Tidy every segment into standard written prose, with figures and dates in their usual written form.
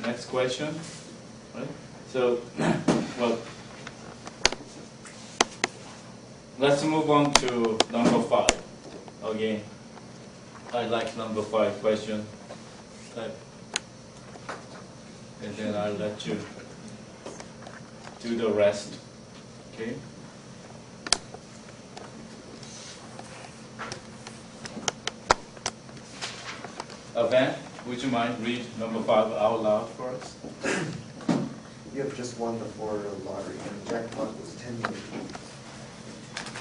Next question. Right? So, well, let's move on to number 5. Again, I like number 5 question. And then I'll let you do the rest. Okay? Van, would you mind read number 5 out loud for us? You have just won the Florida lottery, and the jackpot was $10 million.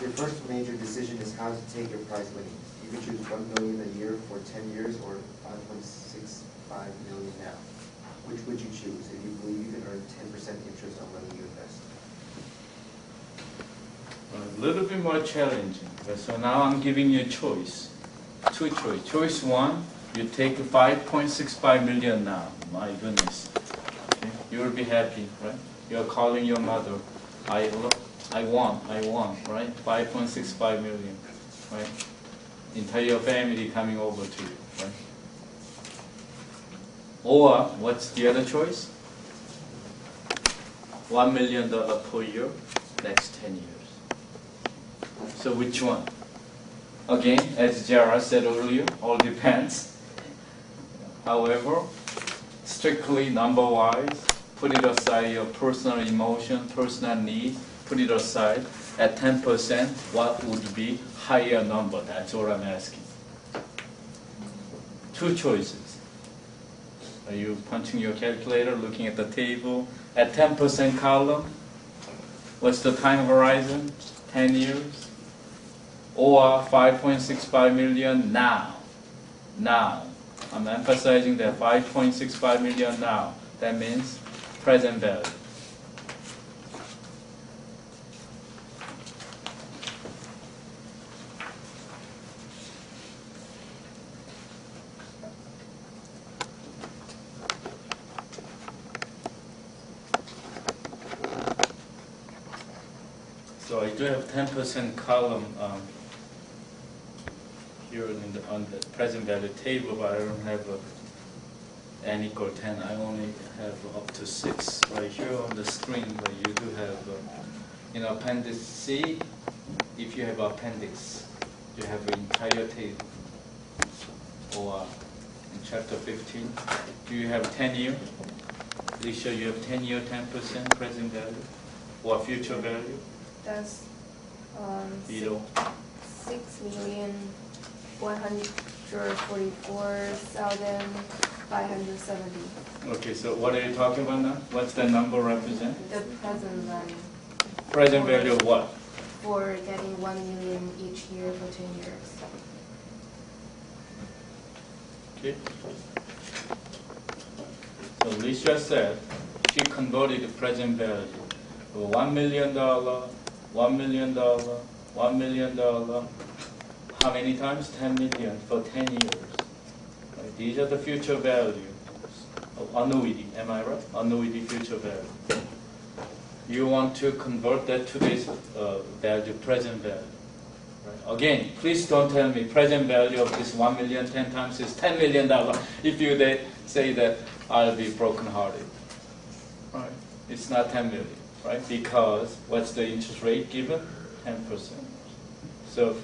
Your first major decision is how to take your prize winnings. You can choose $1 million a year for 10 years or $5.65 million now. Which would you choose if you believe you can earn 10% interest on money you invest? A little bit more challenging. So now I'm giving you a choice. 2 choices. Choice 1, you take 5.65 million now. My goodness. Okay? You will be happy, right? You're calling your mother. I won, right? 5.65 million, right? Entire family coming over to you, right? Or what's the other choice? $1 million per year, next 10 years. So which one? Again, as Jara said earlier, all depends. However, strictly number-wise, put it aside your personal emotion, personal need, put it aside. At 10%, what would be higher number? That's what I'm asking. 2 choices. Are you punching your calculator, looking at the table? At 10% column, what's the time horizon? 10 years? Or 5.65 million now? Now. I'm emphasizing that 5.65 million now. That means present value. So I do have 10% column here on the present value table, but I don't have n equal 10. I only have up to 6 right here on the screen, but you do have in appendix C. If you have appendix, you have the entire table. Or in chapter 15, do you have 10 year? Alicia, you have 10 year 10% present value or future value? That's Below. 6,144,570. Okay, so what are you talking about now? What's the number represent? The present value. Present value of what? For getting 1 million each year for 10 years. Okay. So Alicia said she converted the present value to $1 million, $1 million, $1 million. How many times? 10 million for 10 years. Right? These are the future values of annuity. Am I right? Annuity future value. You want to convert that to this value, present value. Right? Again, please don't tell me present value of this 1 million 10 times is $10 million. If you say that, I'll be brokenhearted. Right? It's not 10 million, right? Because what's the interest rate given? 10%. So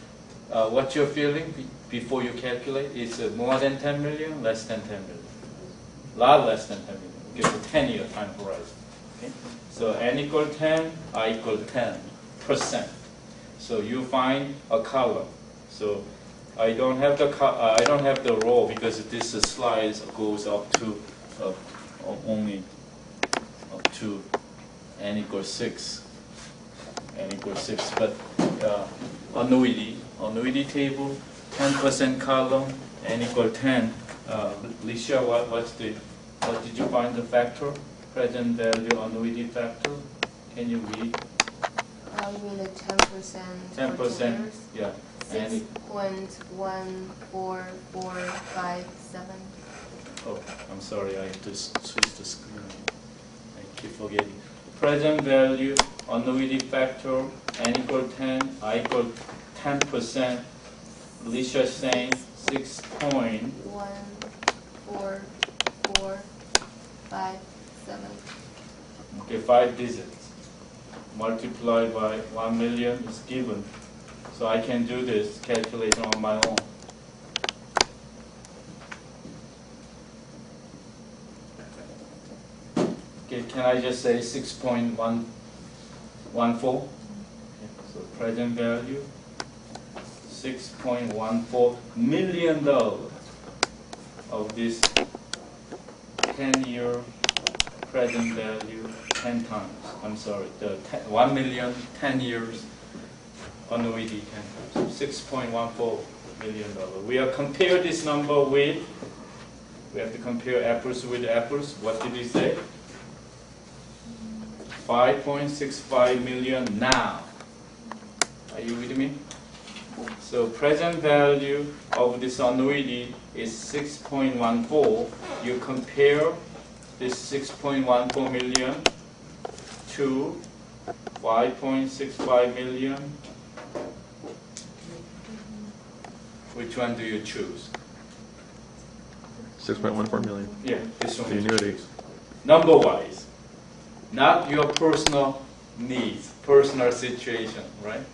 what you're feeling before you calculate is more than 10 million, less than 10 million. A lot less than 10 million. Give a 10-year time horizon. Okay? So n equal 10, I equal 10%. So you find a column. So I don't have the row because this slide goes up to only up to n equals 6. N equals 6. But annuity table, 10% column, n equal 10. Alicia, what did you find the factor? Present value annuity factor? Can you read? You mean the 10%? 10%, yeah. 6.14457. Oh, I'm sorry, I just switched the screen. I keep forgetting. Present value annuity factor, n equal 10, I equal 10%. Alicia is saying 6.14457. 557. Okay, 5 digits multiplied by 1 million is given. So I can do this calculation on my own. Okay, can I just say 6.114? Okay, so present value, $6.14 million of this 10-year present value 10 times. I'm sorry, the 1 million 10 years annuity 10 times. $6.14 million. We have compared this number with, we have to compare apples with apples. What did he say? 5.65 million now. Are you with me? So present value of this annuity is 6.14. You compare this 6.14 million to 5.65 million. Which one do you choose? 6.14 million. Yeah, this one. The annuity. Number wise, not your personal needs, personal situation, right?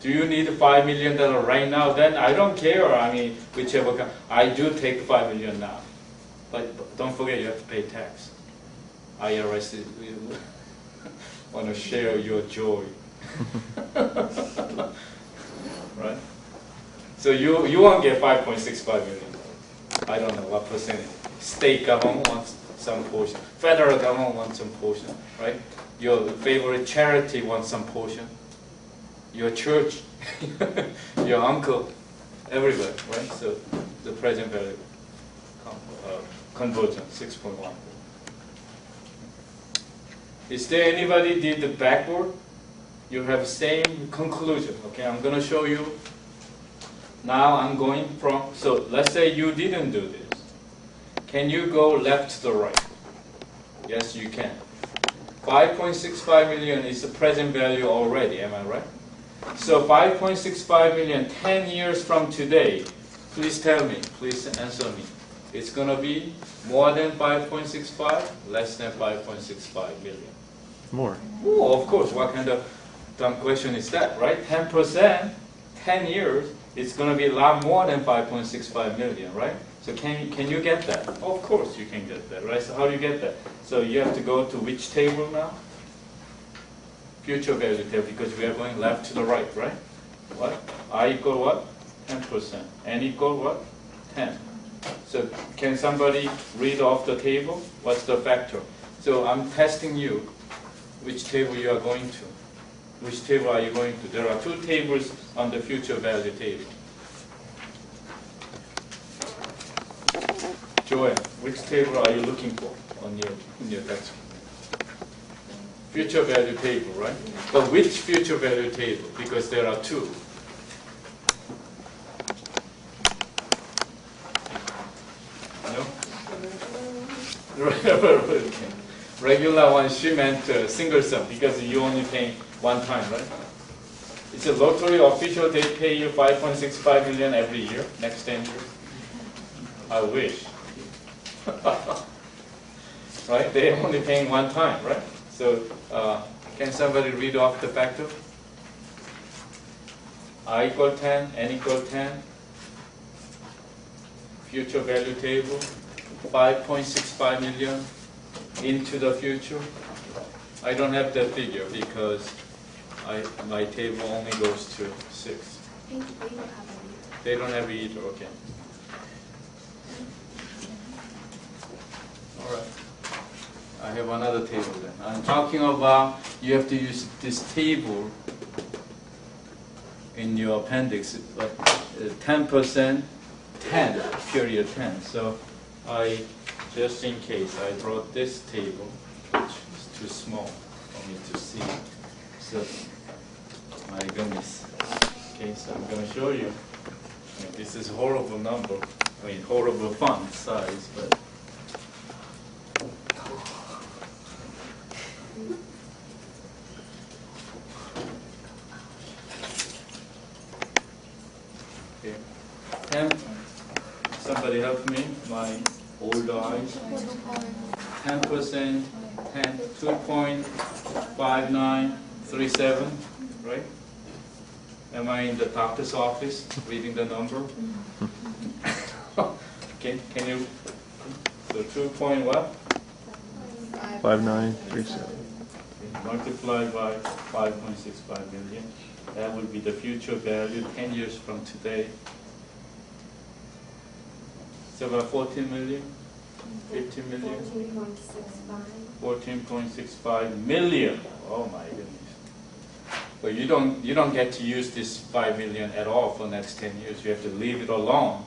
Do you need $5 million right now? Then I don't care. I mean, whichever. I do take $5 million now, but don't forget you have to pay tax. IRS want to share your joy, right? So you won't get 5.65 million. I don't know what percentage. State government wants some portion. Federal government wants some portion, right? Your favorite charity wants some portion. Your church, your uncle, everybody, right? So the present value conversion, 6.1. Is there anybody did the backward? You have same conclusion, okay? I'm going to show you. Now I'm going from, so let's say you didn't do this. Can you go left to the right? Yes, you can. 5.65 million is the present value already, am I right? So 5.65 million, 10 years from today, please tell me, please answer me. It's going to be more than 5.65, less than 5.65 million. More. Oh, of course, what kind of dumb question is that, right? 10%, 10 years, it's going to be a lot more than 5.65 million, right? So can you get that? Of course you can get that, right? So how do you get that? So you have to go to which table now? Future value table, because we are going left to the right, right? What? I equal what? 10%. N equal what? 10. So can somebody read off the table? What's the factor? So I'm testing you which table you are going to. Which table are you going to? There are 2 tables on the future value table. Joanne, which table are you looking for in your textbook? Future value table, right? But which future value table? Because there are 2. No? Regular one, she meant single sum because you only pay one time, right? It's a lottery official, they pay you 5.65 million every year, next 10 years. I wish. Right? They only paying one time, right? So can somebody read off the factor? I equal 10, N equal 10. Future value table, 5.65 million into the future. I don't have that figure because my table only goes to 6. They don't have either, okay. All right. I have another table then. I'm talking about you have to use this table in your appendix, but 10%, 10, period 10. So I, just in case, I brought this table, which is too small for me to see. So, my goodness. Okay, so I'm going to show you. I mean, this is a horrible number. I mean, horrible font size, but. Okay. 10. Somebody help me. My old eyes. 10%, 2.5937, right? Am I in the doctor's office reading the number? Can you, so 2 point what? 5937. Multiplied by 5.65 million. That would be the future value 10 years from today. It's about 14 million, 15 million, 14.65 million. Oh my goodness. But you don't get to use this 5 million at all for next 10 years. You have to leave it alone.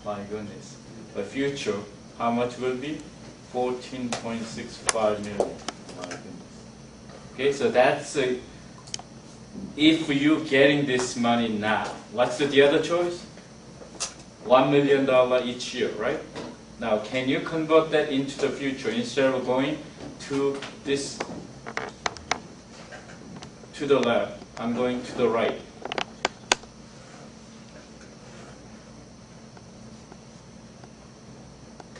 My goodness. The future, how much will be? 14.65 million. My goodness. Okay, so that's if you're getting this money now. What's the other choice? $1 million each year, right? Now, can you convert that into the future instead of going to this, to the left? I'm going to the right.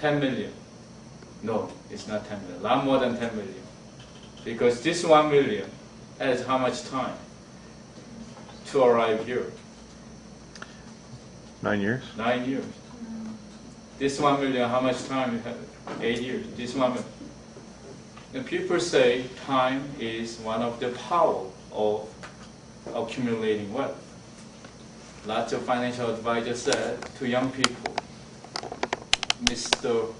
$10 million. No, it's not 10 million. A lot more than 10 million. Because this 1 million has how much time to arrive here? 9 years. 9 years. This 1 million, how much time you have? 8 years. This 1 million. And people say time is one of the power of accumulating wealth. Lots of financial advisors said to young people, Mr.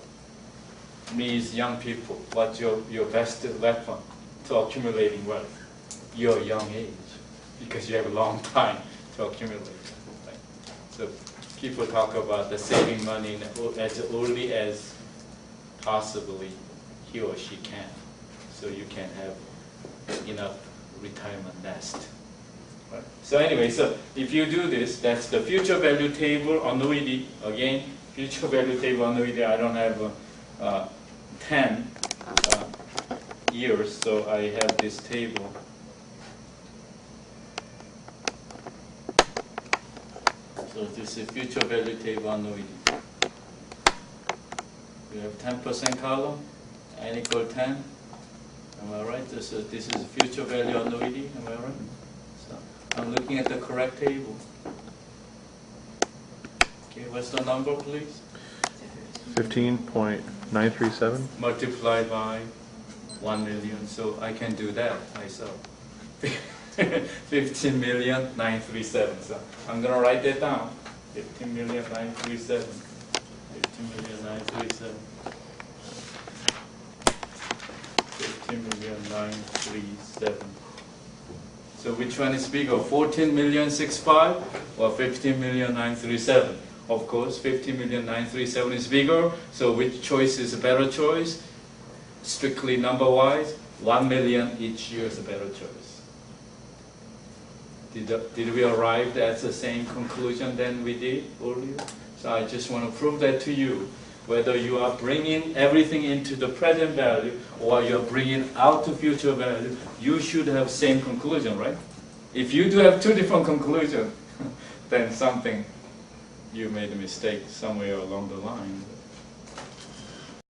Ms. young people, what's your best weapon to accumulating wealth? Your young age, because you have a long time to accumulate. Right? So people talk about the saving money as early as possibly he or she can, so you can have enough retirement nest. Right? So anyway, so if you do this, that's the future value table annuity. Again, future value table annuity. I don't have 10 years, so I have this table. So this is future value table annuity. We have 10% column, n equal 10. Am I right? This is future value annuity. Am I right? So I'm looking at the correct table. Okay, what's the number, please? 15.937. Multiplied by 1 million. So I can do that myself. 15,937,000. So I'm gonna write that down. 15,937,000. 15,937,000. 15,937,000. So which one is bigger, 14,065,000 or 15,937,000? Of course, 15,937,000 is bigger. So which choice is a better choice? Strictly number-wise, 1 million each year is a better choice. Did we arrive at the same conclusion than we did earlier? So I just want to prove that to you. Whether you are bringing everything into the present value or you're bringing out to future value, you should have same conclusion, right? If you do have two different conclusions, then something, you made a mistake somewhere along the line.